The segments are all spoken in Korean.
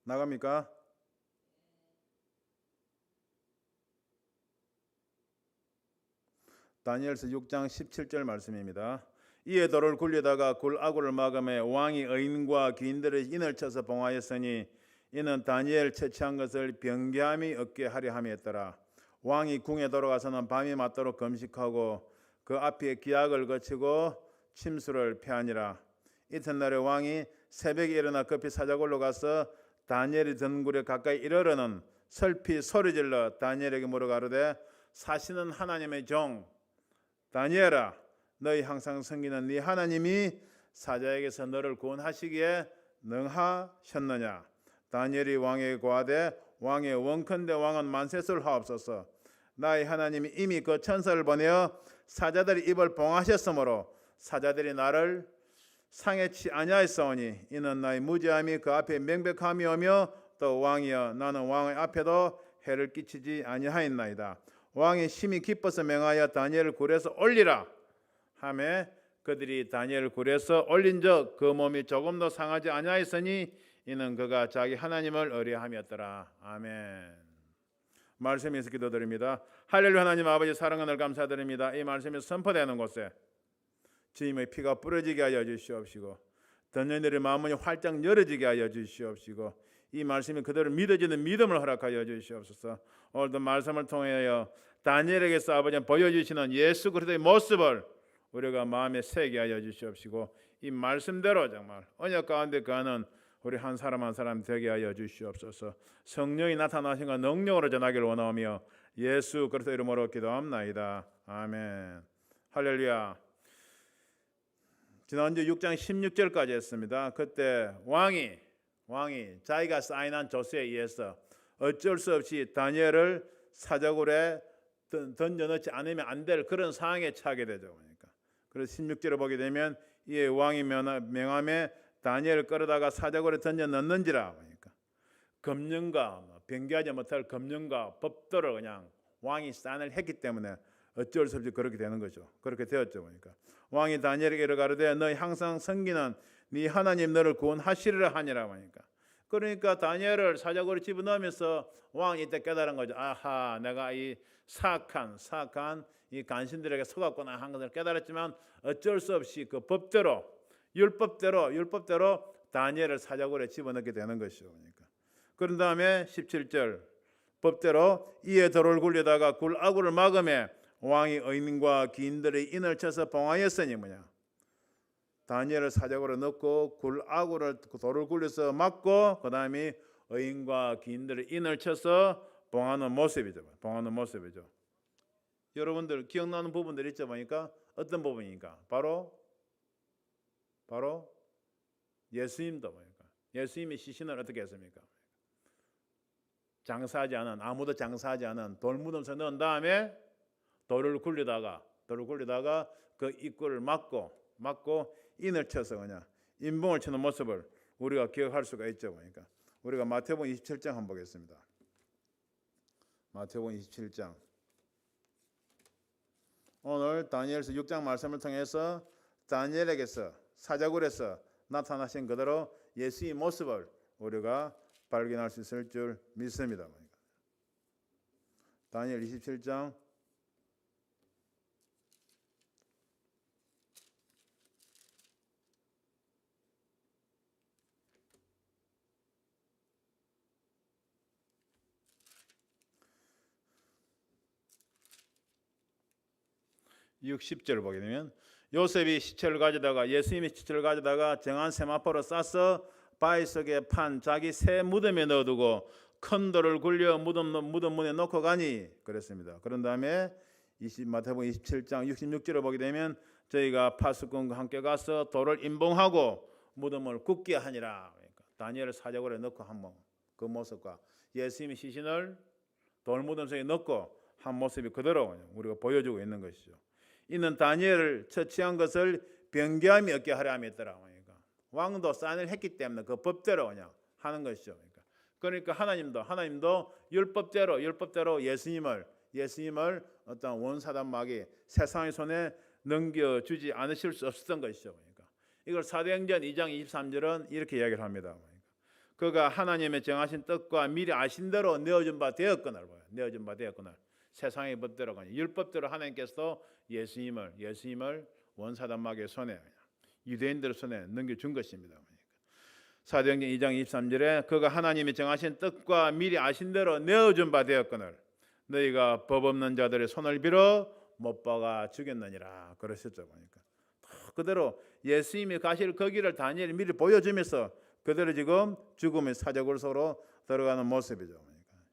나갑니까? 다니엘서 6장 17절 말씀입니다. 이에 돌을 굴리다가 굴아구를 막음에 왕이 의인과 귀인들의 인을 쳐서 봉하였으니 이는 다니엘 채취한 것을 변개함이 없게 하려 함이었더라. 왕이 궁에 돌아가서는 밤이 맞도록 금식하고 그 앞에 기약을 거치고 침수를 패하니라. 이튿날에 왕이 새벽에 일어나 급히 사자굴로 가서 다니엘이 든 굴에 가까이 이르러는 설피 소리질러 다니엘에게 물어가로되 사시는 하나님의 종 다니엘아, 너희 항상 섬기는 네 하나님이 사자에게서 너를 구원하시기에 능하셨느냐? 다니엘이 왕에게 고하되 왕의 원컨대 왕은 만세를 하옵소서. 나의 하나님이 이미 그 천사를 보내어 사자들의 입을 봉하셨으므로 사자들이 나를 상해치 아니하였사오니 이는 나의 무죄함이 그 앞에 명백함이오며 또 왕이여 나는 왕의 앞에도 해를 끼치지 아니하였나이다. 왕이 심히 기뻐서 명하여 다니엘을 굴에서 올리라 하매 그들이 다니엘을 굴에서 올린즉 그 몸이 조금도 상하지 아니하였으니 이는 그가 자기 하나님을 의뢰함이었더라. 아멘. 말씀에서 기도드립니다. 할렐루야. 하나님 아버지 사랑하는 감사드립니다. 이 말씀이 선포되는 곳에 주님의 피가 뿌려지게 하여 주시옵시고 던전들의 마음이 활짝 열어지게 하여 주시옵시고 이 말씀이 그대로 믿어지는 믿음을 허락하여 주시옵소서. 오늘도 말씀을 통하여 다니엘에게서 아버지 보여주시는 예수 그리스도의 모습을 우리가 마음에 새게 하여 주시옵시고 이 말씀대로 정말 언약 가운데 가는 우리 한 사람 한 사람 되게 하여 주시옵소서. 성령이 나타나신 것 능력으로 전하기를 원하며 예수 그리스도 이름으로 기도합나이다. 아멘. 할렐루야. 지난주 6장 16절까지 했습니다. 그때 왕이 자기가 사인한 조서에 의해서 어쩔 수 없이 다니엘을 사자굴에 던져넣지 않으면 안 될 그런 상황에 처하게 되죠. 그래서 16절을 보게 되면 이에 왕이 명함에 다니엘을 끌어다가 사자굴에 던져 넣는지라. 검령과 변개하지 못할 검령과 법도를 그냥 왕이 사인을 했기 때문에 어쩔 수 없이 그렇게 되는 거죠. 그렇게 되었죠. 왕이 다니엘에게 이르가로되 너희 항상 섬기는 네 하나님 너를 구원하시리라 하니라. 그러니까 다니엘을 사자굴에 집어넣으면서 왕이 이때 깨달은 거죠. 아하, 내가 이 사악한 이 간신들에게 속았구나 한 것을 깨달았지만 어쩔 수 없이 그 법대로 율법대로 다니엘을 사자굴에 집어넣게 되는 것이죠. 그런 다음에 17절 법대로 이에 돌을 굴리다가 굴아구를 막음에 왕이 의인과 귀인들의 인을 쳐서 봉하였으니 뭐냐? 다니엘을 사자굴에 넣고 굴아구를 돌을 굴려서 막고 그 다음에 의인과 귀인들의 인을 쳐서 봉하는 모습이죠. 여러분들 기억나는 부분들 있죠? 보니까 어떤 부분입니까? 바로 예수님도 보니까 예수님의 시신을 어떻게 했습니까? 아무도 장사하지 않은 돌무덤에 넣은 다음에 돌을 굴리다가 그 입구를 막고 인을 쳐서 그냥 인봉을 치는 모습을 우리가 기억할 수가 있죠. 그러니까 우리가 마태복음 27장 한번 보겠습니다. 마태복음 27장. 오늘 다니엘서 6장 말씀을 통해서 다니엘에게서 사자굴에서 나타나신 그대로 예수의 모습을 우리가 발견할 수 있을 줄 믿습니다. 다니엘 27장 60절을 보게 되면 요셉이 시체를 가져다가 예수님의 시체를 가져다가 정한 세마포로 싸서 바위 속에 판 자기 새 무덤에 넣어두고 큰 돌을 굴려 무덤 문에 놓고 가니 그랬습니다. 그런 다음에 마태복음 27장 66절을 보게 되면 저희가 파수꾼과 함께 가서 돌을 임봉하고 무덤을 굳게 하니라. 그러니까 다니엘을 사자굴에 넣고 한번 그 모습과 예수님의 시신을 돌무덤 속에 넣고 한 모습이 그대로 우리가 보여주고 있는 것이죠. 이는 다니엘을 처치한 것을 변개함이 없게 하려 함이었더라. 왕도 사인을 했기 때문에 그 법대로 그냥 하는 것이죠. 그러니까 하나님도 율법대로 예수님을 어떤 원사단 마귀 세상의 손에 넘겨주지 않으실 수 없었던 것이죠. 이걸 사도행전 2장 23절은 이렇게 이야기를 합니다. 그가 하나님의 정하신 뜻과 미리 아신 대로 내어준 바 되었거늘, 내어준 바 되었거늘. 세상의 법대로, 율법대로 하나님께서 예수님을 원사단마귀의 손에, 유대인들의 손에 넘겨준 것입니다. 사도행전 2장 23절에 그가 하나님이 정하신 뜻과 미리 아신 대로 내어준 바 되었거늘 너희가 법 없는 자들의 손을 빌어 못 박아 죽였느니라 그러셨죠. 보니까 그대로 예수님이 가실 그 길을 다니엘이 미리 보여주면서 그대로 지금 죽음의 사적을 서로 들어가는 모습이죠.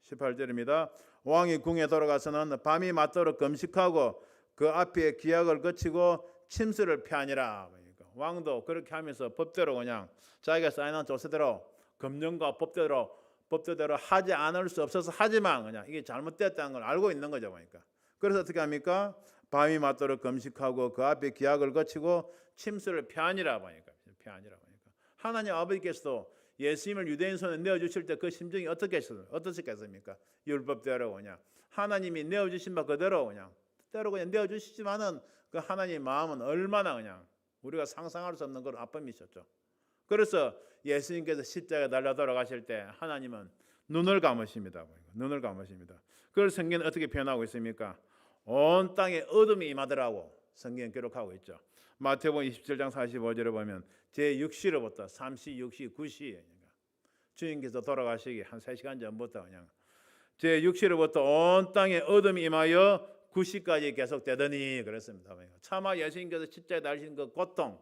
18절입니다. 왕이 궁에 돌아가서는 밤이 맞도록 금식하고 그 앞에 기약을 거치고 침수를 피하니라. 왕도 그렇게 하면서 법대로 그냥 자기가 사인한 조서대로 금령과 법대로 하지 않을 수 없어서 하지만 그냥 이게 잘못됐다는 걸 알고 있는 거죠. 보니까 그래서 어떻게 합니까? 밤이 맞도록 금식하고 그 앞에 기약을 거치고 침수를 피하니라. 보니까 하나님 아버지께서도 예수님을 유대인 손에 내어주실 때 그 심정이 어떠셨겠습니까? 율법대로 그냥 하나님이 내어주신 바 그대로 그냥 때로 그냥 내어주시지만은 그 하나님의 마음은 얼마나 그냥 우리가 상상할 수 없는 그런 아픔이셨죠. 그래서 예수님께서 십자가에 달려 돌아가실 때 하나님은 눈을 감으십니다. 눈을 감으십니다. 그걸 성경은 어떻게 표현하고 있습니까? 온 땅에 어둠이 임하더라고 성경은 기록하고 있죠. 마태복음 27장 45절에 보면 제6시로부터 3시, 6시, 9시 주님께서 돌아가시기 한 3시간 전부터 그냥 제6시로부터 온 땅에 어둠이 임하여 9시까지 계속되더니 그랬습니다. 차마 예수님께서 십자가에 달리신 그 고통,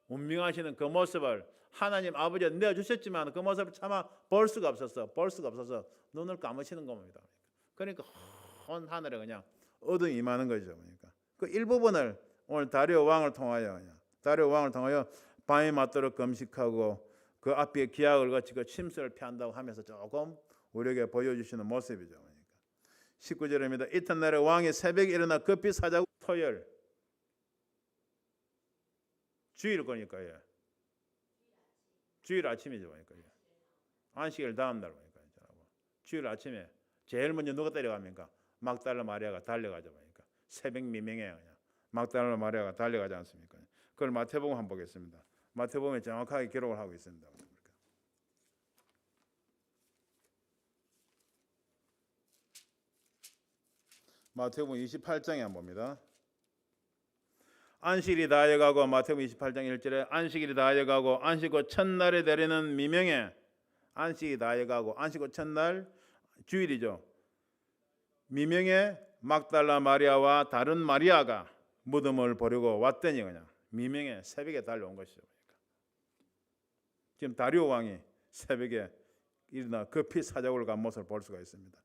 운명하시는 그 모습을 하나님 아버지가 내어주셨지만 그 모습을 차마 볼 수가 없어서 눈을 감으시는 겁니다. 그러니까 온 하늘에 그냥 어둠이 임하는 거죠. 그러니까 그 일부분을 오늘 다리오 왕을 통하여 밤이 맞도록 금식하고 그 앞에 기약을 거치고 침수를 피한다고 하면서 조금 우리에게 보여주시는 모습이죠. 19절입니다. 이튿날에 왕이 새벽에 일어나 급히 사자고 토요일 주일 거니까 주일 아침이죠. 그러니까 안식일 다음 날 보니까 주일 아침에 제일 먼저 누가 데려갑니까? 막달라 마리아가 달려가죠. 보니까 새벽 미명에 그냥 막달라 마리아가 달려가지 않습니까? 그걸 마태복음 한번 보겠습니다. 마태복음에 정확하게 기록을 하고 있습니다. 마태복음 28장에 한번 봅니다. 안식일이 다해가고 마태복음 28장 1절에 안식일이 다해가고 안식 후 첫날에 되리는 미명에 안식이 다해가고 안식 후 첫날 주일이죠. 미명에 막달라 마리아와 다른 마리아가 무덤을 보려고 왔더니 그냥 미명에 새벽에 달려온 것이죠. 지금 다리오 왕이 새벽에 일어나 급히 사자굴을 간 모습을 볼 수가 있습니다.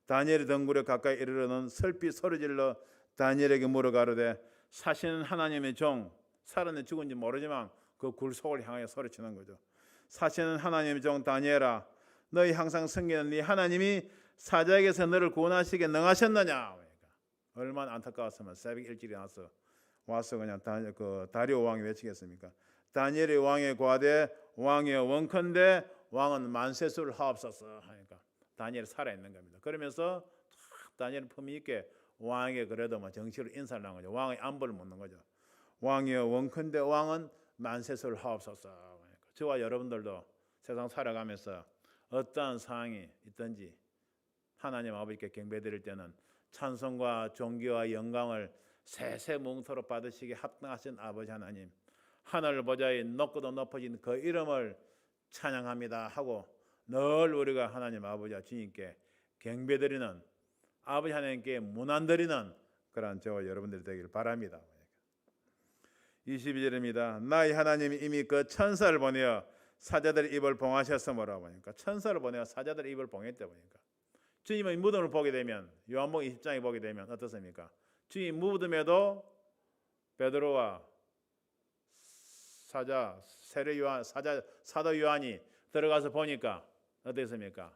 다니엘의 덩굴에 가까이 이르러는 슬피 소리질러 다니엘에게 물어가로되 사시는 하나님의 종 살았는지 죽은지 모르지만 그 굴속을 향하여 소리치는 거죠. 사시는 하나님의 종 다니엘아 너희 항상 섬기는 네 하나님이 사자에게서 너를 구원하시게 능하셨느냐. 그러니까 얼마나 안타까웠으면 새벽 일찍 와서 그냥 다리오 왕이 외치겠습니까? 다니엘의 왕의 과대 왕의 원컨대 왕은 만세수를 하옵소서 하니까 다니엘이 살아있는 겁니다. 그러면서 다니엘은 품위 있게 왕에게 그래도 정식으로 인사를 한 거죠. 왕의 안부를 묻는 거죠. 왕의 원컨대 왕은 만세수를 하옵소서. 그러니까 저와 여러분들도 세상 살아가면서 어떠한 상황이 있든지 하나님 아버지께 경배드릴 때는 찬송과 존귀와 영광을 세세뭉토로 받으시기에 합당하신 아버지 하나님 하늘 보좌에 높고도 높아진 그 이름을 찬양합니다 하고 늘 우리가 하나님 아버지와 주님께 경배드리는 아버지 하나님께 문안드리는 그러한 저와 여러분들이 되길 바랍니다. 22절입니다. 나의 하나님이 이미 그 천사를 보내어 사자들의 입을 봉하셨으므로 보니까 천사를 보내어 사자들의 입을 봉했다 보니까 주님의 무덤을 보게 되면 요한복음 20장에 보게 되면 어떻습니까? 주님 무덤에도 베드로와 사도 요한이 들어가서 보니까 어땠습니까?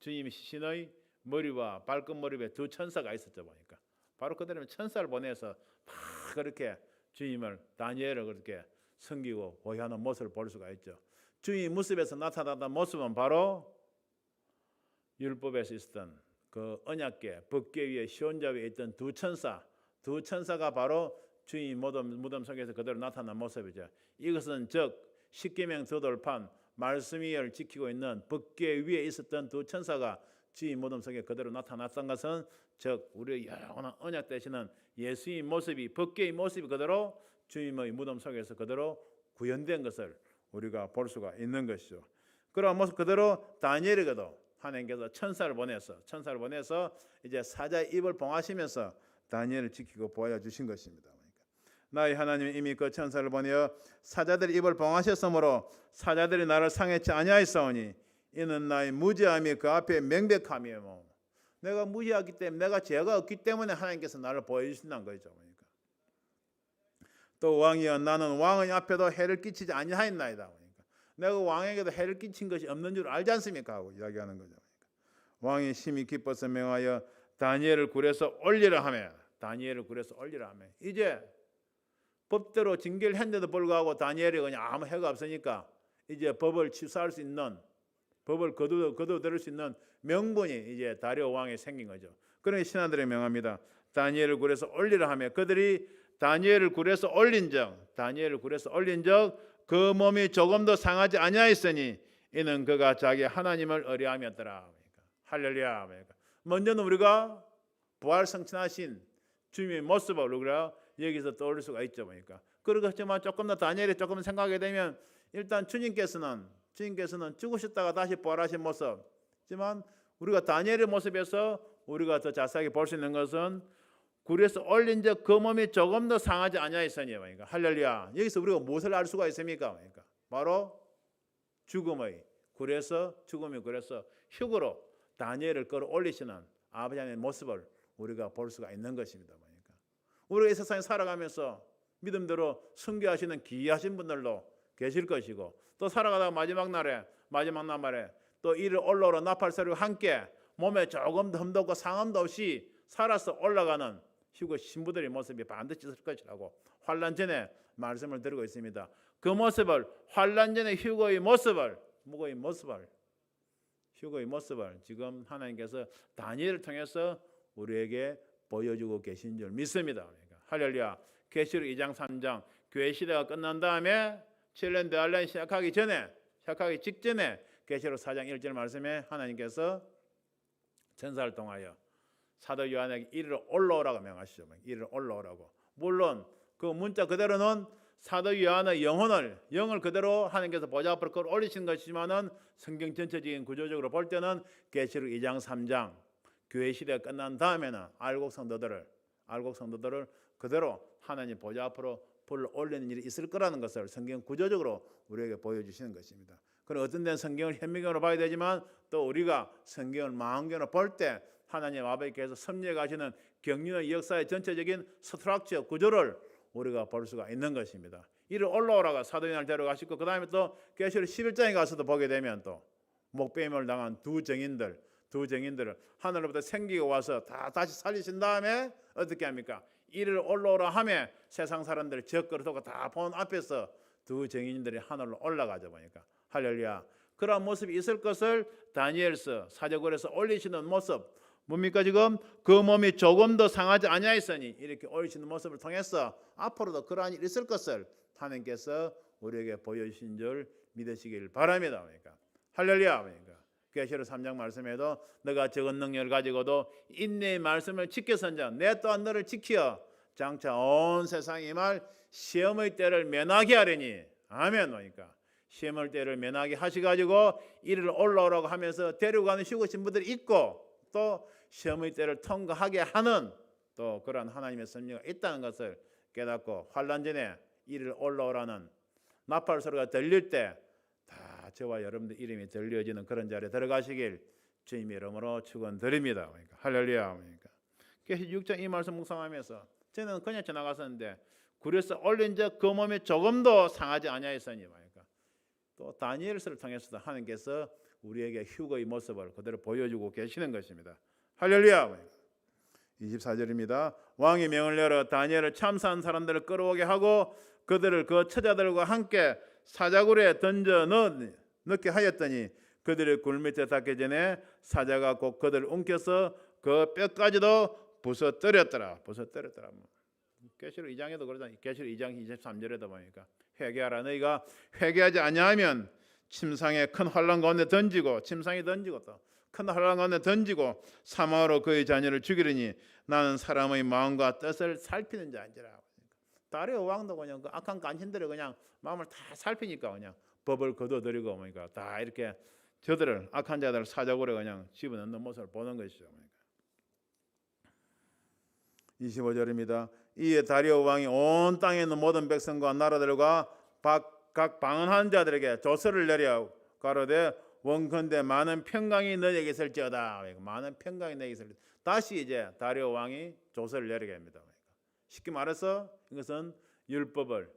주님이 신의 머리와 발끝머리에 두 천사가 있었죠. 보니까 바로 그대로 천사를 보내서 다 그렇게 주님을 다니엘을 그렇게 섬기고 보호하는 모습을 볼 수가 있죠. 주님 모습에서 나타났던 모습은 바로 율법에서 있었던 그 언약궤 법궤 위에 시온자 위에 있던 두 천사가 바로 주님 무덤 속에서 그대로 나타난 모습이죠. 이것은 즉 십계명 저돌판 말씀을 지키고 있는 법궤 위에 있었던 두 천사가 주님 무덤 속에 그대로 나타났던 것은 즉 우리의 영원한 언약 되시는 예수의 모습이 법궤의 모습이 그대로 주님의 무덤 속에서 그대로 구현된 것을 우리가 볼 수가 있는 것이죠. 그런 모습 그대로 다니엘에게도 하나님께서 천사를 보내서 이제 사자의 입을 봉하시면서 다니엘을 지키고 보여주신 것입니다. 나의 하나님이 이미 그 천사를 보내어 사자들의 입을 봉하셨으므로 사자들이 나를 상해치 아니하였사오니 이는 나의 무지함이 그 앞에 명백함이요. 내가 무지하기 때문에 내가 죄가 없기 때문에 하나님께서 나를 보여주신다는 거죠. 그러니까. 또 왕이여 나는 왕의 앞에도 해를 끼치지 아니하였나이다. 그러니까. 내가 왕에게도 해를 끼친 것이 없는 줄 알지 않습니까? 하고 이야기하는 거죠. 그러니까. 왕이 심히 기뻐서 명하여 다니엘을 굴에서 올리라 하며 이제 법대로 징계를 했는데도 불구하고 다니엘이 그냥 아무 해가 없으니까 이제 법을 취소할 수 있는 법을 거두들일 수 있는 명분이 이제 다리오 왕에 생긴 거죠. 그러니 신하들이 명합니다. 다니엘을 굴에서 올리라 하며 그들이 다니엘을 굴에서 올린 적 그 몸이 조금도 상하지 아니하였으니 이는 그가 자기 하나님을 의뢰함이었더라. 그러니까. 할렐루야. 그러니까. 먼저는 우리가 부활 성취하신 주님의 모습을 우리가 여기서 떠올릴 수가 있죠. 그러니까. 그렇지만 조금 더 다니엘이 조금 생각하게 되면 일단 주님께서는 죽으셨다가 다시 부활하신 모습이지만 우리가 다니엘의 모습에서 우리가 더 자세하게 볼 수 있는 것은 굴에서 올린 적 그 몸이 조금 더 상하지 아니하였으니 그러니까 할렐루야. 여기서 우리가 무엇을 알 수가 있습니까? 그러니까 바로 죽음이 굴에서 휴거로 다니엘을 끌어올리시는 아버지 하나님의 모습을 우리가 볼 수가 있는 것입니다. 그러니까 우리가 이 세상에 살아가면서 믿음대로 순교하시는 기이하신 분들도 계실 것이고 또 살아가다가 마지막 날에 또 이를 올라오러 나팔소리와 함께 몸에 조금도 흠도 없고 상함도 없이 살아서 올라가는 휴거 신부들의 모습이 반드시 있을 것이라고 환난 전에 말씀을 드리고 있습니다. 그 모습을 환난 전의 휴거의 모습을 지금 하나님께서 다니엘을 통해서 우리에게 보여주고 계신 줄 믿습니다. 그러니까 할렐루야. 계시록 2장 3장 교회 시대가 끝난 다음에 7년 대환란이 시작하기 직전에 계시록 4장 1절 말씀에 하나님께서 천사를 통하여 사도 요한에게 이리로 올라오라고 명하시죠. 이리로 올라오라고. 물론 그 문자 그대로는 사도 요한의 영을 그대로 하나님께서 보좌 앞으로 끌어올리신 것이지만은 성경 전체적인 구조적으로 볼 때는 계시록 2장 3장 교회 시대가 끝난 다음에는 알곡 성도들을 그대로 하나님 보좌 앞으로 불러 올리는 일이 있을 거라는 것을 성경 구조적으로 우리에게 보여주시는 것입니다. 그럼 어떤 데는 성경을 현미경으로 봐야 되지만 또 우리가 성경을 망원경으로 볼 때 하나님 아버지께서 섭리해 가시는 경륜의 역사의 전체적인 스트럭처 구조를 우리가 볼 수가 있는 것입니다. 이를 올라오라가 사도행을 데려가시고 그 다음에 또 계시록 11장에 가서도 보게 되면 또 목배임을 당한 두 증인들을 하늘로부터 생기가 와서 다시 살리신 다음에 어떻게 합니까? 이를 올라오라 하며 세상 사람들이 적그릇하고 다 본 앞에서 두 증인들이 하늘로 올라가죠. 보니까 할렐루야. 그런 모습이 있을 것을 다니엘서 사제굴에서 올리시는 모습 뭡니까? 지금 그 몸이 조금 더 상하지 아니하였으니 이렇게 올리시는 모습을 통해서 앞으로도 그러한 일이 있을 것을 하나님께서 우리에게 보여주신 줄 믿으시길 바랍니다. 그러니까 할렐루야. 그러니까 계시록 3장 말씀에도 너가 적은 능력을 가지고도 인내의 말씀을 지켜선자 내 또한 너를 지키어 장차 온 세상이 말 시험의 때를 면하게 하려니 아멘. 그러니까 시험의 때를 면하게 하시가지고 이를 올라오라고 하면서 데려가는 휴거 신부들이 있고 또 시험의 때를 통과하게 하는 또 그런 하나님의 섭리가 있다는 것을 깨닫고 환난 전에 이를 올라오라는 나팔 소리가 들릴 때 다 저와 여러분들 이름이 들려지는 그런 자리에 들어가시길 주님의 이름으로 축원드립니다. 그러니까 할렐루야. 그러니까 계시 6장 이 말씀 묵상하면서 저는 그냥 지나갔었는데 굴에서 올린 적 그 몸이 조금도 상하지 아니하였으니 그러니까 또 다니엘서를 통해서도 하나님께서 우리에게 휴거의 모습을 그대로 보여주고 계시는 것입니다. 할렐루야. 24절입니다. 왕이 명을 내려 다니엘을 참사한 사람들을 끌어오게 하고 그들을 그 처자들과 함께 사자굴에 던져 넣게 하였더니 그들의 굴 밑에 닿기 전에 사자가 곧 그들을 움켜서 그 뼈까지도 부서뜨렸더라. 계시록 2장에도 그러잖아요. 계시록 2장 23절에도 보니까 회개하라. 너희가 회개하지 아니하면 침상에 큰 환란 가운데 던지고 침상에 던지고 또 큰 환란 가운데 던지고 사망으로 그의 자녀를 죽이려니 나는 사람의 마음과 뜻을 살피는 자인지라. 다리오 왕도 그냥 그 악한 간신들을 그냥 마음을 다 살피니까 그냥 법을 거둬들이고 그러니까 다 이렇게 저들을 악한 자들을 사자고래 그냥 집어넣는 모습을 보는 것이죠. 25절입니다. 이에 다리오 왕이 온 땅에 있는 모든 백성과 나라들과 각 방언한 자들에게 조서를 내려 가로되 원컨대 많은 평강이 너에게 있을지어다. 많은 평강이 너에게 있을지어다. 다시 이제 다리오 왕이 조서를 내리게 합니다. 쉽게 말해서 이것은 율법을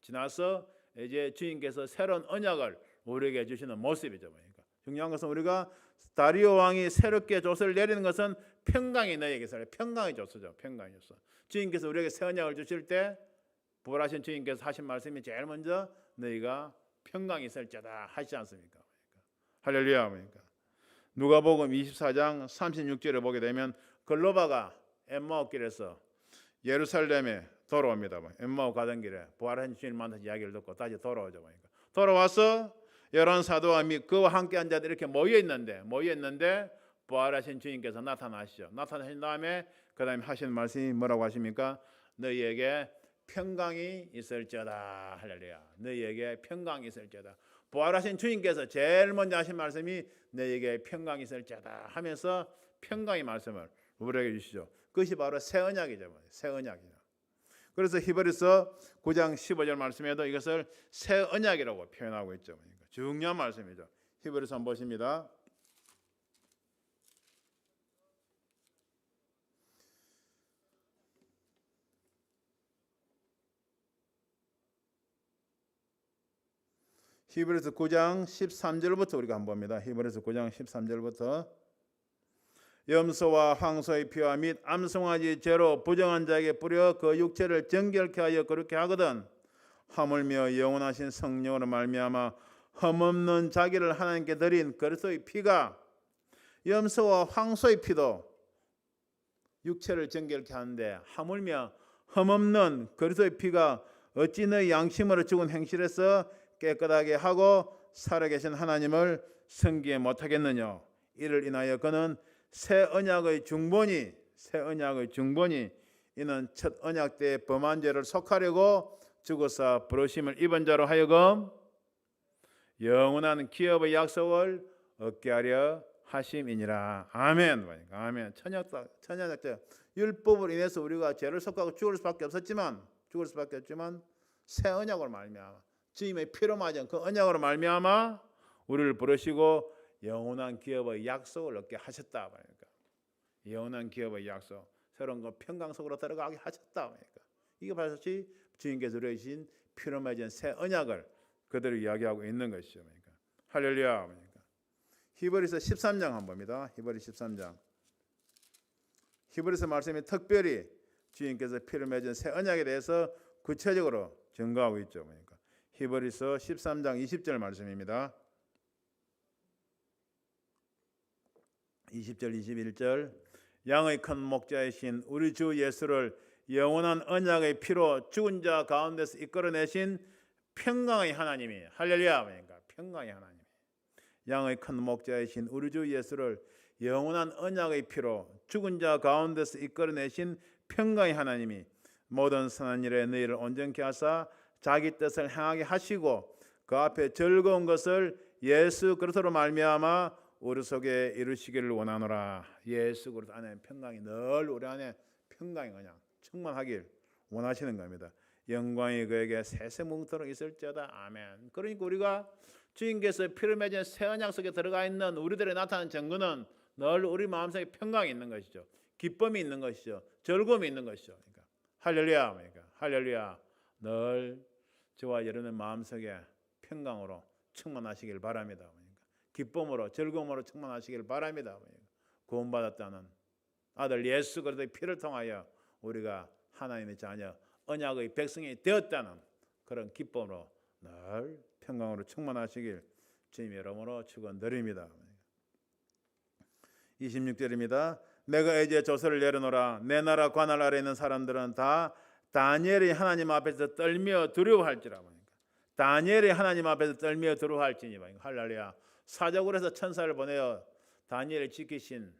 지나서 이제 주님께서 새로운 언약을 우리에게 주시는 모습이죠. 그러니까 중요한 것은 우리가 다리오 왕이 새롭게 조서를 내리는 것은 평강이 너에게 있어요. 평강의 조서죠. 평강의 조서. 주님께서 우리에게 새 언약을 주실 때 부활하신 주님께서 하신 말씀이 제일 먼저 너희가 평강이 있을지어다 하시지 않습니까? 할렐루야. 그러니까 누가복음 24장 36절에 보게 되면 글로바가 엠마오 길에서 예루살렘에 돌아옵니다. 엠마오 가던 길에 부활하신 주님 만나서 이야기를 듣고 다시 돌아오죠. 돌아와서 11 사도와 그와 함께한 자들이 이렇게 모여 있는데 부활하신 주님께서 나타나시죠. 나타나신 다음에 그 다음에 하신 말씀이 뭐라고 하십니까? 너희에게 평강이 있을지어다. 할렐루야. 너희에게 평강이 있을지어다. 부활하신 주님께서 제일 먼저 하신 말씀이 너희에게 평강이 있을지어다 하면서 평강의 말씀을 우리에게 주시죠. 그것이 바로 새 언약이죠. 새 언약이죠. 그래서 히브리서 9장 15절 말씀에도 이것을 새 언약이라고 표현하고 있죠. 그러니까 중요한 말씀이죠. 히브리서 한번 보십니다. 히브리서 9장 13절부터 우리가 한번 봅니다. 히브리서 9장 13절부터 염소와 황소의 피와 및 암송아지 죄로 부정한 자에게 뿌려 그 육체를 정결케 하여 그렇게 하거든 하물며 영원하신 성령으로 말미암아 흠없는 자기를 하나님께 드린 그리스도의 피가 염소와 황소의 피도 육체를 정결케 하는데 하물며 흠없는 그리스도의 피가 어찌 너희 양심으로 죽은 행실에서 깨끗하게 하고 살아계신 하나님을 섬기지 못하겠느냐. 이를 인하여 그는 새 언약의 중본이 이는 첫 언약 때 범한 죄를 속하려고 죽어서 부르심을 입은 자로 하여금 영원한 기업의 약속을 얻게 하려 하심이니라. 아멘. 아멘. 천연약 율법으로 인해서 우리가 죄를 속하고 죽을 수밖에 없지만 새 언약으로 말미암아 주님의 피로 맞은 그 언약으로 말미암아 우리를 부르시고 영원한 기업의 약속을 얻게 하셨다. 그러니까 영원한 기업의 약속, 새로운 그 평강 속으로 들어가게 하셨다. 그러니까 이게 바로 주님께서 우리에게 주신 피로 맺은 새 언약을 그대로 이야기하고 있는 것이죠. 그러니까 할렐루야. 그러니까 히브리서 13장 한번 봅니다. 히브리서 13장. 히브리서 말씀이 특별히 주님께서 피로 맺은 새 언약에 대해서 구체적으로 증거하고 있죠. 그러니까 히브리서 13장 20절 말씀입니다. 20절 21절 양의 큰 목자이신 우리 주 예수를 영원한 언약의 피로 죽은 자 가운데서 이끌어내신 평강의 하나님이 할렐루야. 그러니까 평강의 하나님 양의 큰 목자이신 우리 주 예수를 영원한 언약의 피로 죽은 자 가운데서 이끌어내신 평강의 하나님이 모든 선한 일에 너희를 온전케 하사 자기 뜻을 행하게 하시고 그 앞에 즐거운 것을 예수 그리스도로 말미암아 우리 속에 이루시기를 원하노라. 예수 그리스도 안에 평강이 늘 우리 안에 평강이 그냥 충만하길 원하시는 겁니다. 영광이 그에게 세세뭉토록 있을지어다. 아멘. 그러니까 우리가 주님께서 피를 맺은 새 언약 속에 들어가 있는 우리들의 나타난 증거는 늘 우리 마음속에 평강이 있는 것이죠. 기쁨이 있는 것이죠. 즐거움이 있는 것이죠. 그러니까 할렐루야. 그러니까 할렐루야. 늘 저와 여러분의 마음속에 평강으로 충만하시길 바랍니다. 기쁨으로 즐거움으로 충만하시길 바랍니다. 구원받았다는 아들 예수 그리스도의 피를 통하여 우리가 하나님의 자녀 언약의 백성이 되었다는 그런 기쁨으로 늘 평강으로 충만하시길 주님의 이름으로 축원드립니다. 26절입니다. 내가 이제 조서를 내려놓으라. 내 나라 관할 아래 있는 사람들은 다 다니엘이 하나님 앞에서 떨며 두려워할지라. 다니엘이 하나님 앞에서 떨며 두려워할지니와. 할렐루야. 사적으로 해서 천사를 보내어 다니엘을 지키신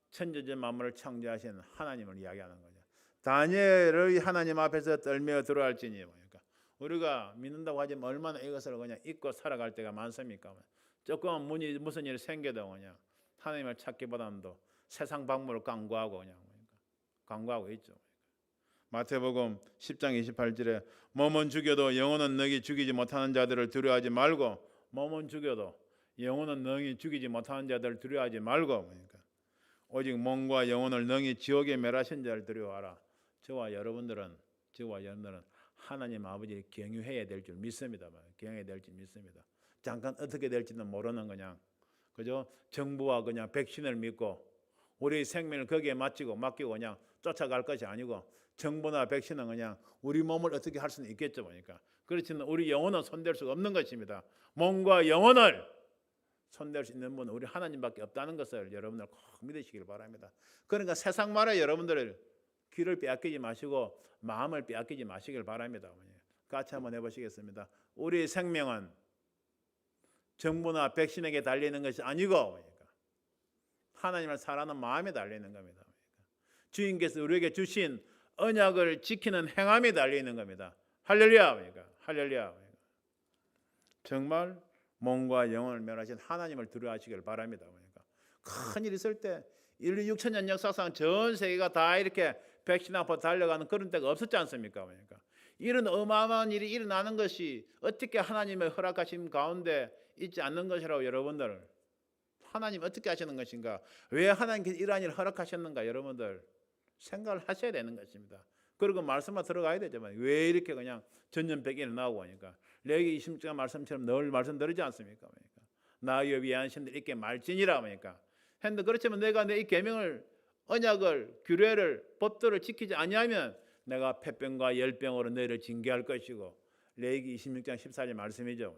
천지전 만물을 창조하신 하나님을 이야기하는 거죠. 다니엘의 하나님 앞에서 떨며 두려워할지니. 그러니까 우리가 믿는다고 하지만 얼마나 이것을 그냥 잊고 살아갈 때가 많습니까? 조금 무슨 일이 생겨도 그냥 하나님을 찾기보다도 세상 방법을 강구하고 그냥 강구하고 있죠. 마태복음 10장 28절에 몸은 죽여도 영혼은 능히 죽이지 못하는 자들을 두려워하지 말고, 몸은 죽여도 영혼은 능히 죽이지 못하는 자들을 두려워하지 말고, 그러니까 오직 몸과 영혼을 능히 지옥에 멸하신 자를 두려워하라. 저와 여러분들은 하나님 아버지를 경유해야 될 줄 믿습니다. 경유해야 될 줄 믿습니다. 잠깐 어떻게 될지는 모르는 그냥 그죠? 정부와 그냥 백신을 믿고 우리 생명을 거기에 맡기고 그냥 쫓아갈 것이 아니고, 정부나 백신은 그냥 우리 몸을 어떻게 할 수는 있겠죠. 그러니까 그렇지만 우리 영혼은 손댈 수가 없는 것입니다. 몸과 영혼을 손댈 수 있는 분은 우리 하나님밖에 없다는 것을 여러분들 꼭 믿으시길 바랍니다. 그러니까 세상 말에 여러분들 귀를 빼앗기지 마시고 마음을 빼앗기지 마시길 바랍니다. 같이 한번 해보시겠습니다. 우리 생명은 정부나 백신에게 달리는 것이 아니고 하나님을 사랑하는 마음에 달리는 겁니다. 주인께서 우리에게 주신 언약을 지키는 행함에 달려있는 겁니다. 할렐루야. 할렐루야. 정말 몸과 영혼을 멸하신 하나님을 두려워하시길 바랍니다. 큰일 있을 때 인류 6천년 역사상 전 세계가 다 이렇게 백신 앞으로 달려가는 그런 때가 없었지 않습니까? 이런 어마어마한 일이 일어나는 것이 어떻게 하나님의 허락하심 가운데 있지 않는 것이라고. 여러분들 하나님 어떻게 하시는 것인가, 왜 하나님께서 이러한 일을 허락하셨는가, 여러분들 생각을 하셔야 되는 것입니다. 그리고 말씀만 들어가야 되지만 왜 이렇게 그냥 전염병이 일어나고 하니까 레위기 26장 말씀처럼 늘 말씀드리지 않습니까? 나의 위한 신들 있게 말지니라. 했는데 그렇지만 내가 내 이 계명을, 언약을, 규례를, 법도를 지키지 아니하면 내가 폐병과 열병으로 너희를 징계할 것이고, 레위기 26장 14절 말씀이죠.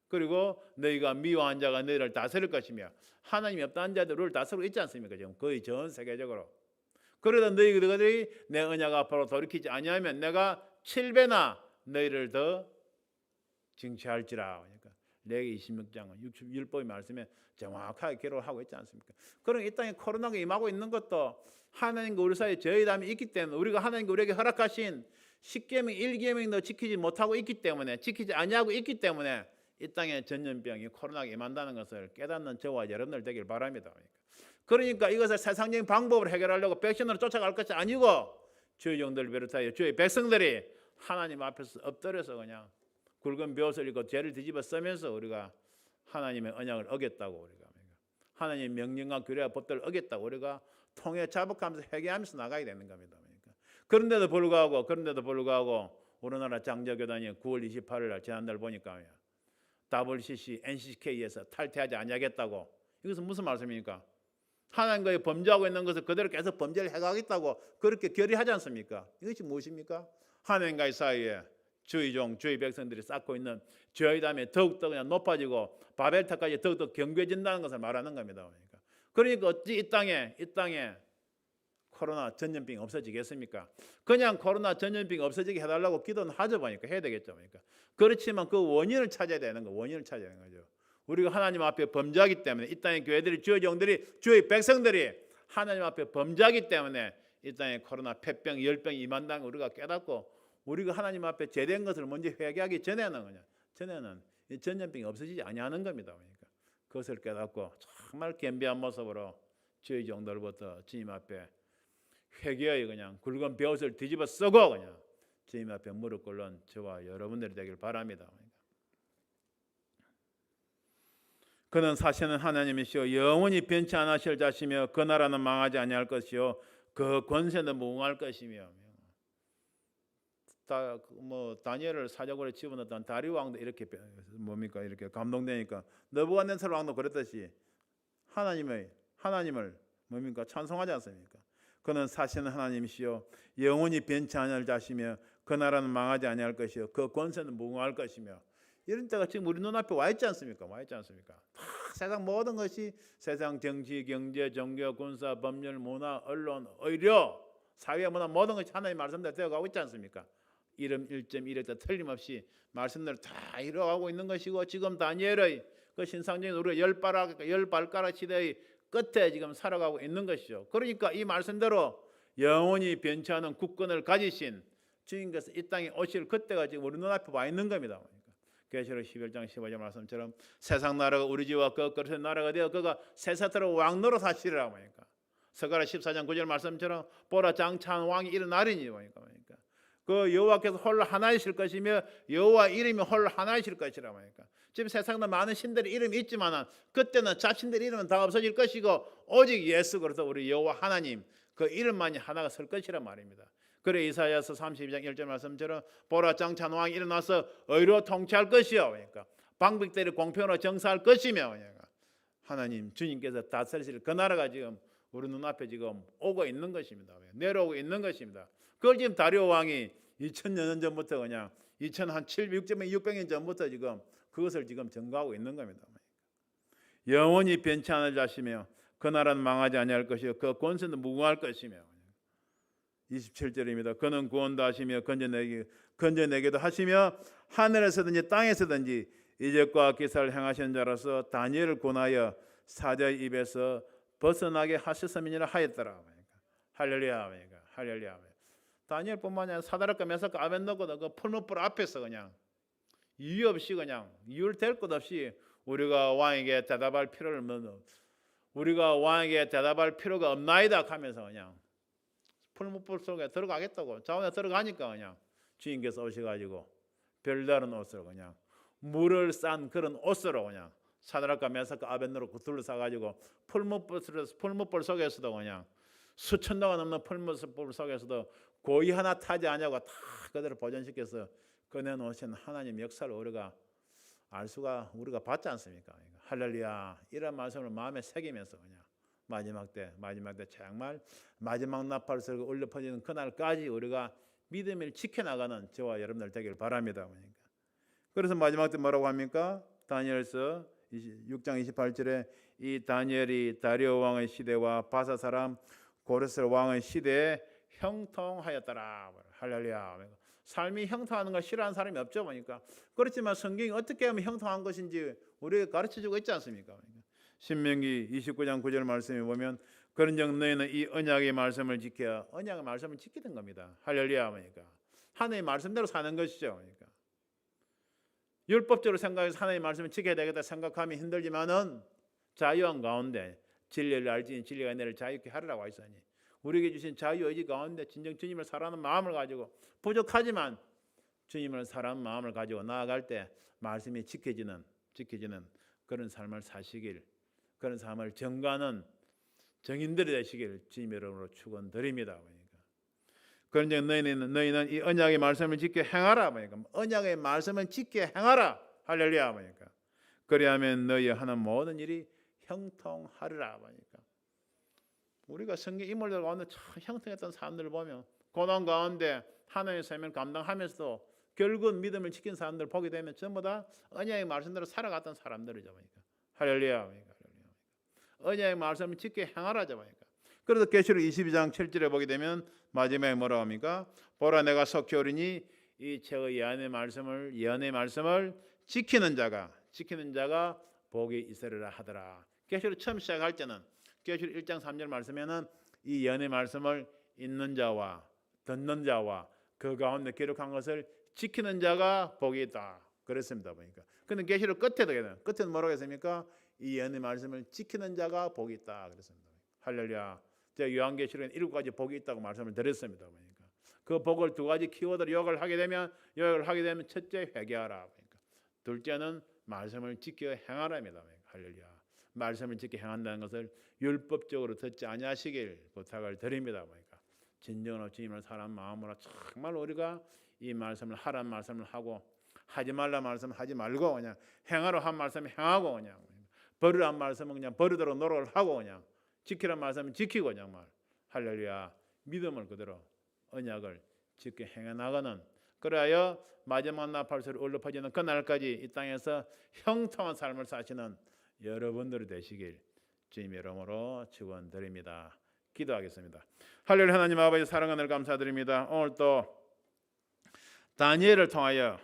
그리고 너희가 미워한 자가 너희를 다스릴 것이며, 하나님이 없다는 자들을 다스리고 있지 않습니까? 지금 거의 전 세계적으로. 그러다 너희들이 내 언약 앞으로 돌이키지 아니하면 내가 7배나 너희를 더 징치할지라. 레위기 26장은 율법의 말씀에 정확하게 기록을 하고 있지 않습니까? 그럼 이 땅에 코로나가 임하고 있는 것도 하나님과 우리 사이에 저희담이 있기 때문에, 우리가 하나님과 우리에게 허락하신 10계명 1계명도 지키지 못하고 있기 때문에, 지키지 아니하고 있기 때문에 이 땅에 전염병이, 코로나가 임한다는 것을 깨닫는 저와 여러분들 되길 바랍니다. 그러니까 이것을 세상적인 방법으로 해결하려고 백신으로 쫓아갈 것이 아니고, 주의 종들을 비롯하여 주의 백성들이 하나님 앞에서 엎드려서 그냥 굵은 벼슬 입고 죄를 뒤집어 쓰면서 우리가 하나님의 언약을 어겼다고, 우리가 하나님의 명령과 규례와 법들을 어겼다고 우리가 통해 자복하면서 회개하면서 나가야 되는 겁니다. 그런데도 불구하고 우리나라 장자교단이 9월 28일 날 지난달 보니까 WCC, NCK에서 탈퇴하지 아니하겠다고. 이것은 무슨 말씀입니까? 하나님과의 범죄하고 있는 것을 그대로 계속 범죄를 해가겠다고 그렇게 결의하지 않습니까? 이것이 무엇입니까? 하나님과의 사이에 주의 종, 주의 백성들이 쌓고 있는 죄의담이 더욱더 그냥 높아지고 바벨탑까지 더욱더 경고해진다는 것을 말하는 겁니다. 그러니까 어찌 이 땅에 코로나 전염병이 없어지겠습니까? 그냥 코로나 전염병이 없어지게 해달라고 기도는 하죠. 보니까 해야 되겠죠. 그렇지만 그 원인을 찾아야 되는 거죠. 우리가 하나님 앞에 범죄하기 때문에, 이 땅의 교회들이, 주의 종들이, 주의 백성들이 하나님 앞에 범죄하기 때문에 이 땅에 코로나, 폐병, 열병이 임한다는 걸 우리가 깨닫고, 우리가 하나님 앞에 제대한 것을 먼저 회개하기 전에는 이 전염병이 없어지지 아니하는 겁니다. 그것을 깨닫고 정말 겸비한 모습으로 주의 종들부터 주님 앞에 회개하여 그냥 굵은 벼슬 뒤집어 쓰고 그냥 주님 앞에 무릎 꿇는 저와 여러분들이 되길 바랍니다. 그는 사시는 하나님이시오 영원히 변치 않으실 자시며 그 나라는 망하지 아니할 것이요 그 권세는 무궁할 것이며. 다니엘을 사적으로 집어넣었던 다리 왕도 이렇게 이렇게 감동되니까 느부갓네살 왕도 그랬듯이 하나님을 찬송하지 않습니까? 그는 사시는 하나님이시요 영원히 변치 아니할 자시며 그 나라는 망하지 아니할 것이요 그 권세는 무궁할 것이며. 이런 때가 지금 우리 눈앞에 와 있지 않습니까? 다 세상 모든 것이 세상 정치, 경제, 종교, 군사, 법률, 문화, 언론, 의료, 사회, 문화 모든 것이 하나님의 말씀대로 되어가고 있지 않습니까? 이름 1.1에도 틀림없이 말씀대로 다 이루어가고 있는 것이고, 지금 다니엘의 그 신상적인 우리가 열 발가락 시대의 끝에 지금 살아가고 있는 것이죠. 그러니까 이 말씀대로 영원히 변치 않은 국권을 가지신 주님께서 이 땅에 오실 그때가 지금 우리 눈앞에 와 있는 겁니다. 계시록 11장 15절 말씀처럼 세상 나라가 우리 집과 그 그릇의 나라가 되어 그가 세세토록 왕노로 사시리라 하니까, 스가랴 14장 9절 말씀처럼 보라 장차한 왕이 일어나리니 하니까, 그 여호와께서 홀로 하나이실 것이며 여호와 이름이 홀로 하나이실 것이라 하니까, 지금 세상에 많은 신들의 이름이 있지만 그때는 자신들의 이름은 다 없어질 것이고 오직 예수 그리스도 우리 여호와 하나님 그 이름만이 하나가 설 것이란 말입니다. 그래 이사야서 32장 1절 말씀처럼 보라 장차한 왕이 일어나서 의로 통치할 것이요, 그러니까 방백대로 공평으로 정사할 것이며, 그러니까 하나님 주님께서 다스리실 그 나라가 지금 우리 눈앞에 지금 오고 있는 것입니다. 내려오고 있는 것입니다. 그걸 지금 다리오 왕이 2000년 전부터 그냥 600년 전부터 지금 그것을 지금 증거하고 있는 겁니다. 영원히 변치 않을 자시며 그 나라는 망하지 아니할 것이요 그 권세는 무궁할 것이며, 27절입니다. 그는 구원도 하시며 건져내기도 하시며 하늘에서든지 땅에서든지 이적과 기사를 행하시는 자로서 다니엘을 권하여 사자의 입에서 벗어나게 하셨음이니라 하였더라. 할렐루야. 할렐루야. 다니엘뿐만 아니라 사드락과 메삭과 아벳느고도 그 풀무불 앞에서 그냥 이유 없이 그냥 이유를 댈 것 없이 우리가 왕에게 대답할 필요가 없나이다 하면서 그냥 풀무불 속에 들어가겠다고 자원에 들어가니까 그냥 주인께서 오셔가지고 별다른 옷으로 그냥 물을 싼 그런 옷으로 그냥 사드락과 메삭과 아벳느고를 둘러싸가지고 풀무불 속에서도 그냥 수천 도가 넘는 풀무불 속에서도 고의 하나 타지 않냐고 다 그대로 보존시켜서 꺼내놓으신 하나님 역사를 우리가 우리가 봤지 않습니까? 할렐루야. 이런 말씀을 마음에 새기면서 그냥 마지막 때 정말 마지막 나팔을 울려 퍼지는 그날까지 우리가 믿음을 지켜나가는 저와 여러분들 되길 바랍니다. 그래서 마지막 때 뭐라고 합니까? 다니엘서 6장 28절에 이 다니엘이 다리오 왕의 시대와 바사 사람 고레스 왕의 시대에 형통하였더라. 할렐루야. 삶이 형통하는 걸 싫어하는 사람이 없죠. 보니까. 그렇지만 성경이 어떻게 하면 형통한 것인지 우리에게 가르쳐주고 있지 않습니까? 신명기 29장 9절 말씀에 보면 그런즉 너희는 이 언약의 말씀을 지켜 언약의 말씀을 지키던 겁니다. 할렐루야. 그러니까 하나님의 말씀대로 사는 것이죠. 그러니까 율법적으로 생각해서 하나님의 말씀을 지켜야 되겠다 생각하면 힘들지만은 자유한 가운데 진리를 알지니 진리가 너를 자유케 하리라고 하시니 우리에게 주신 자유의지 가운데 진정 주님을 사랑하는 마음을 가지고 부족하지만 주님을 사랑하는 마음을 가지고 나아갈 때 말씀이 지켜지는 그런 삶을 사시길, 그런 삶을 증거하는 정인들이 되시길 주님의 이름으로 축원드립니다. 그런데 너희는 이 언약의 말씀을 지켜 행하라. 언약의 말씀을 지켜 행하라. 할렐루야. 그리하면 너희 하는 모든 일이 형통하리라. 우리가 성경 인물들 가운데 참 형통했던 사람들을 보면 고난 가운데 하나님의 삶을 감당하면서도 결국은 믿음을 지킨 사람들 보게 되면 전부 다 언약의 말씀대로 살아갔던 사람들이죠. 할렐루야. 언약의 말씀을 지켜 행하라죠. 그래서 계시록 22장 7절에 보게 되면 마지막에 뭐라고 합니까? 보라 내가 속히 오리니 이 제의 예언의 말씀을 지키는 자가 복이 있으리라 하더라. 계시록 처음 시작할 때는 계시록 1장 3절 말씀에는 이 예언의 말씀을 읽는 자와 듣는 자와 그 가운데 기록한 것을 지키는 자가 복이 있다. 그랬습니다. 보니까. 근데 계시록 끝에는 뭐라고 했습니까? 이 예언의 말씀을 지키는 자가 복이 있다. 그랬습니다. 할렐루야. 제가 요한계시록에 7가지 복이 있다고 말씀을 드렸습니다. 보니까. 그 복을 2가지 키워드로 요약을 하게 되면 첫째 회개하라. 그러니까. 둘째는 말씀을 지켜 행하라입니다. 할렐루야. 말씀을 지켜 행한다는 것을 율법적으로 듣지 아니하시길 부탁을 드립니다. 그러니까. 진정으로 주님을 사랑하는 마음으로 정말 우리가 이 말씀을 하라는 말씀을 하고 하지 말라 말씀을 하지 말고 그냥 행하라 한 말씀을 행하고 그냥 버리라 한 말씀은 그냥 버리도록 노력을 하고 그냥 지키라는 말씀을 지키고 정말 할렐루야 믿음을 그대로 언약을 지켜 행해 나가는 그래야 마지막 나팔소리 울려 퍼지는 그날까지 이 땅에서 형통한 삶을 사시는 여러분들이 되시길 주님의 이름으로 축원드립니다. 기도하겠습니다. 할렐루야. 하나님 아버지 사랑하는 감사드립니다. 오늘 또 다니엘을 통하여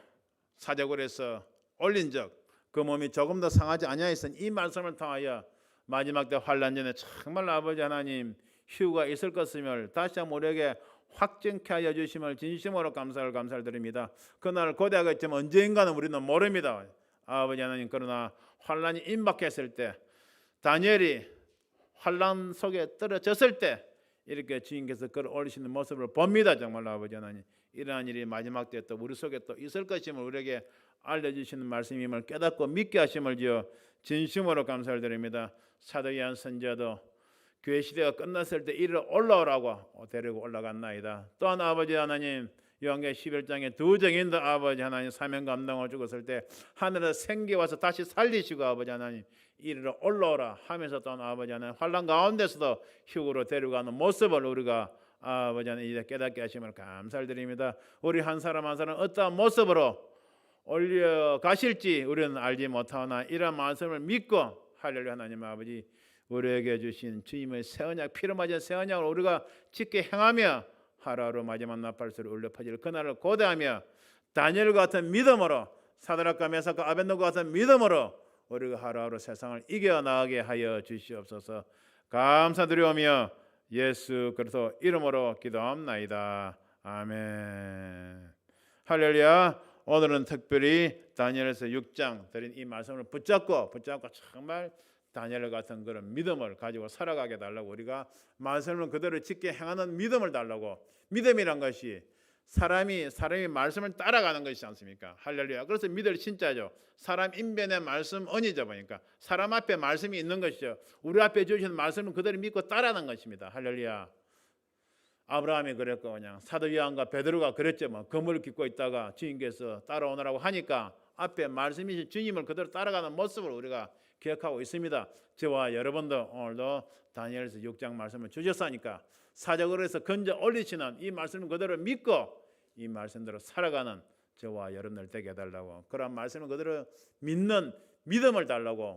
사자굴에서 올린 적, 그 몸이 조금 더 상하지 아니하였으니 이 말씀을 통하여 마지막 때 환난 전에 정말 아버지 하나님 휴가 있을 것임을 다시 한번 우리에게 확증케 하여 주심을 진심으로 감사를 드립니다. 그날 고대하겠지만 언제인가는 우리는 모릅니다. 아버지 하나님, 그러나 환난이 임박했을 때, 다니엘이 환난 속에 떨어졌을 때 이렇게 주님께서 그를 올리시는 모습을 봅니다. 정말 아버지 하나님, 이러한 일이 마지막 때 또 우리 속에 또 있을 것임을 우리에게 알려주시는 말씀임을 깨닫고 믿게 하심을 지어 진심으로 감사를 드립니다. 사도 요한 선지자도 교회 시대가 끝났을 때 이리로 올라오라고 데리고 올라갔나이다. 또한 아버지 하나님, 요한계시록 11장에 두 증인도 아버지 하나님 사명 감당하고 죽었을 때 하늘에서 생기 와서 다시 살리시고 아버지 하나님 이리로 올라오라 하면서, 또한 아버지 하나님 환난 가운데서도 휴거로 데려가는 모습을 우리가 아버지 하나님 이제 깨닫게 하심을 감사를 드립니다. 우리 한 사람 한 사람 어떠한 모습으로 올려가실지 우리는 알지 못하나 이런 말씀을 믿고, 할렐루야, 하나님 아버지 우리에게 주신 주님의 새 언약, 피로 맞은 새 언약을 우리가 짙게 행하며 하루하루 마지막 나팔소리 울려 퍼질 그날을 고대하며 다니엘 같은 믿음으로, 사드락과 메삭과 아벳느고 같은 믿음으로 우리가 하루하루 세상을 이겨나가게 하여 주시옵소서. 감사드리오며 예수 그리스도 이름으로 기도합나이다. 아멘. 할렐루야. 오늘은 특별히 다니엘서 6장 드린 이 말씀을 붙잡고 정말 다니엘 같은 그런 믿음을 가지고 살아가게 달라고, 우리가 말씀을 그대로 짙게 행하는 믿음을 달라고. 믿음이란 것이 사람이 말씀을 따라가는 것이지 않습니까? 할렐루야. 그래서 믿을 신자죠. 사람 인변의 말씀 언이죠. 보니까 사람 앞에 말씀이 있는 것이죠. 우리 앞에 주시는 말씀을 그대로 믿고 따라가는 것입니다. 할렐루야. 아브라함이 그랬고, 그냥 사도 요한과 베드로가 그랬죠. 뭐 그물 깃고 있다가 주님께서 따라오느라고 하니까 앞에 말씀이신 주님을 그대로 따라가는 모습을 우리가 기억하고 있습니다. 저와 여러분도 오늘도 다니엘서 6장 말씀을 주셨으니까 사자굴에서 건져 올리시는 이 말씀을 그대로 믿고 이 말씀대로 살아가는 저와 여러분들 되게 해달라고, 그런 말씀을 그대로 믿는 믿음을 달라고